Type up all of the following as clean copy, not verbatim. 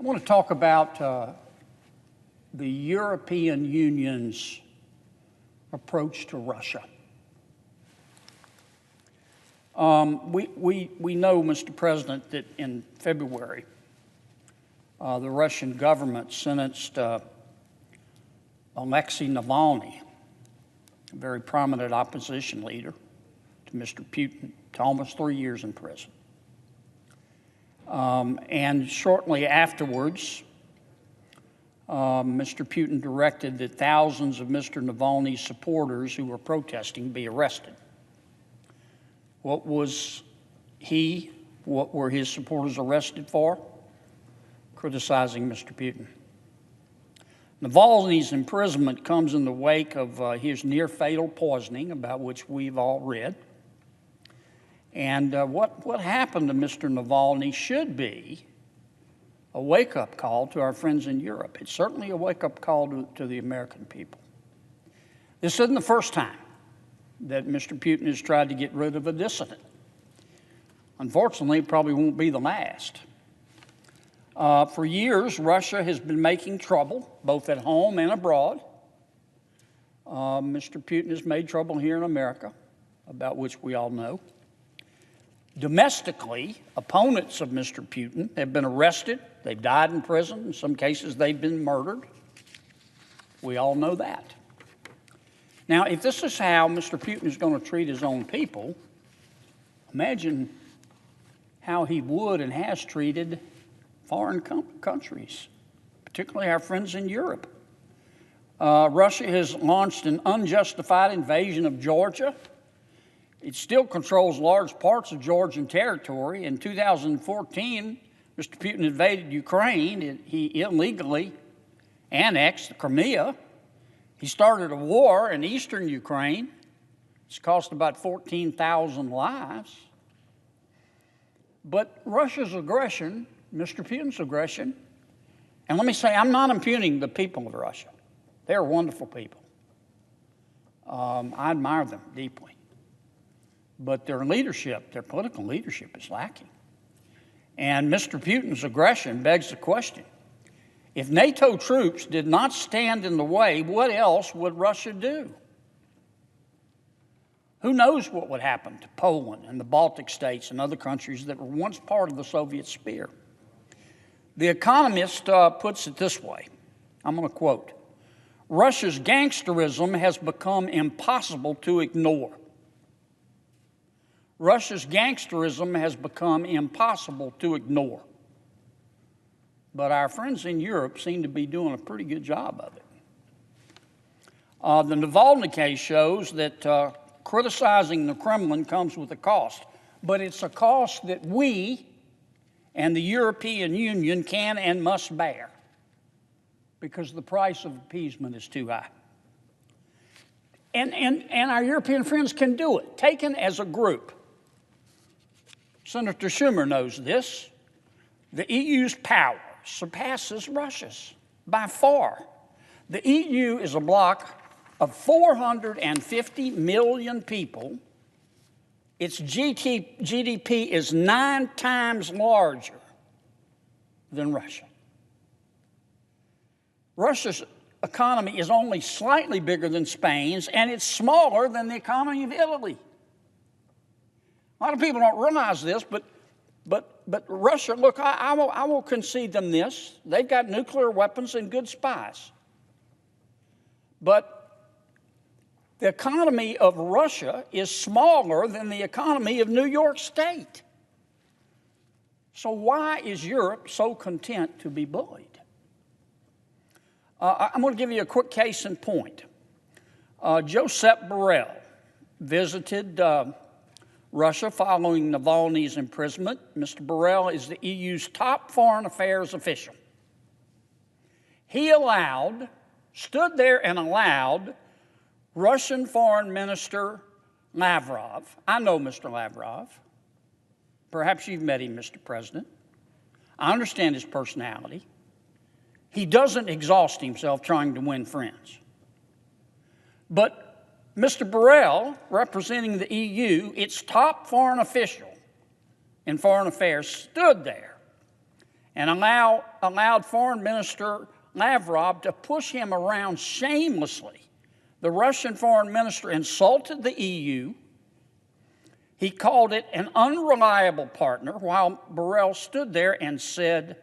I want to talk about the European Union's approach to Russia. We know, Mr. President, that in February, the Russian government sentenced Alexei Navalny, a very prominent opposition leader, to Mr. Putin, to almost 3 years in prison. And shortly afterwards, Mr. Putin directed that thousands of Mr. Navalny's supporters who were protesting be arrested. What were his supporters arrested for? Criticizing Mr. Putin. Navalny's imprisonment comes in the wake of his near-fatal poisoning, about which we've all read. And what happened to Mr. Navalny should be a wake-up call to our friends in Europe. It's certainly a wake-up call to the American people. This isn't the first time that Mr. Putin has tried to get rid of a dissident. Unfortunately, it probably won't be the last. For years, Russia has been making trouble, both at home and abroad. Mr. Putin has made trouble here in America, about which we all know. Domestically, opponents of Mr. Putin have been arrested. They've died in prison. In some cases, they've been murdered. We all know that. Now, if this is how Mr. Putin is going to treat his own people, imagine how he would and has treated foreign countries, particularly our friends in Europe. Russia has launched an unjustified invasion of Georgia. It still controls large parts of Georgian territory. In 2014, Mr. Putin invaded Ukraine. He illegally annexed the Crimea. He started a war in eastern Ukraine. It's cost about 14,000 lives. But Russia's aggression, Mr. Putin's aggression, and let me say, I'm not impugning the people of Russia. They're wonderful people. I admire them deeply. But their leadership, their political leadership, is lacking. And Mr. Putin's aggression begs the question, if NATO troops did not stand in the way, what else would Russia do? Who knows what would happen to Poland and the Baltic states and other countries that were once part of the Soviet sphere? The Economist puts it this way. I'm going to quote, "Russia's gangsterism has become impossible to ignore." Russia's gangsterism has become impossible to ignore. But our friends in Europe seem to be doing a pretty good job of it. The Navalny case shows that criticizing the Kremlin comes with a cost, but it's a cost that we and the European Union can and must bear because the price of appeasement is too high. And our European friends can do it, taken as a group. Senator Schumer knows this. The EU's power surpasses Russia's by far. The EU is a bloc of 450 million people. Its GDP is 9 times larger than Russia. Russia's economy is only slightly bigger than Spain's, and it's smaller than the economy of Italy. A lot of people don't realize this, but Russia, look, I will concede them this. They've got nuclear weapons and good spies. But the economy of Russia is smaller than the economy of New York State. So why is Europe so content to be bullied? I'm going to give you a quick case in point. Josep Borrell visited Russia following Navalny's imprisonment. Mr. Borrell is the EU's top foreign affairs official. He stood there and allowed Russian Foreign Minister Lavrov. I know Mr. Lavrov. Perhaps you've met him, Mr. President. I understand his personality. He doesn't exhaust himself trying to win friends. But Mr. Borrell, representing the EU, its top foreign official in foreign affairs, stood there and allowed Foreign Minister Lavrov to push him around shamelessly. The Russian foreign minister insulted the EU. He called it an unreliable partner, while Borrell stood there and said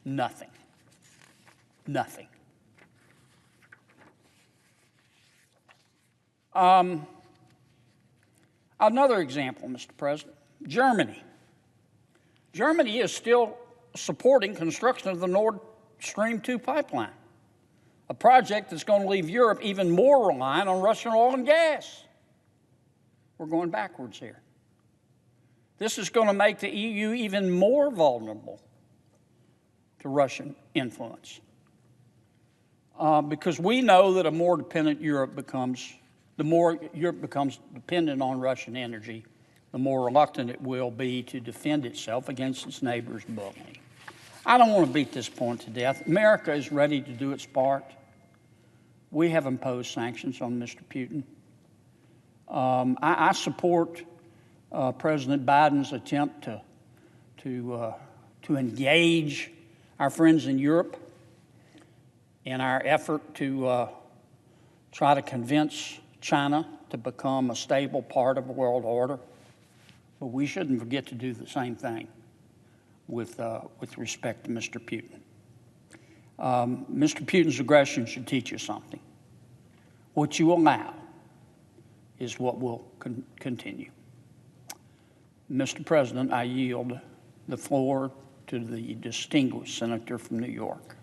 nothing. Nothing. Another example, Mr. President, Germany. Germany is still supporting construction of the Nord Stream 2 pipeline, a project that's going to leave Europe even more reliant on Russian oil and gas. We're going backwards here. This is going to make the EU even more vulnerable to Russian influence, because we know that the more Europe becomes dependent on Russian energy, the more reluctant it will be to defend itself against its neighbors' bullying. I don't want to beat this point to death. America is ready to do its part. We have imposed sanctions on Mr. Putin. I support President Biden's attempt to engage our friends in Europe in our effort to try to convince China to become a stable part of the world order. But we shouldn't forget to do the same thing with respect to Mr. Putin. Mr. Putin's aggression should teach us something. What you allow is what will continue. Mr. President, I yield the floor to the distinguished senator from New York.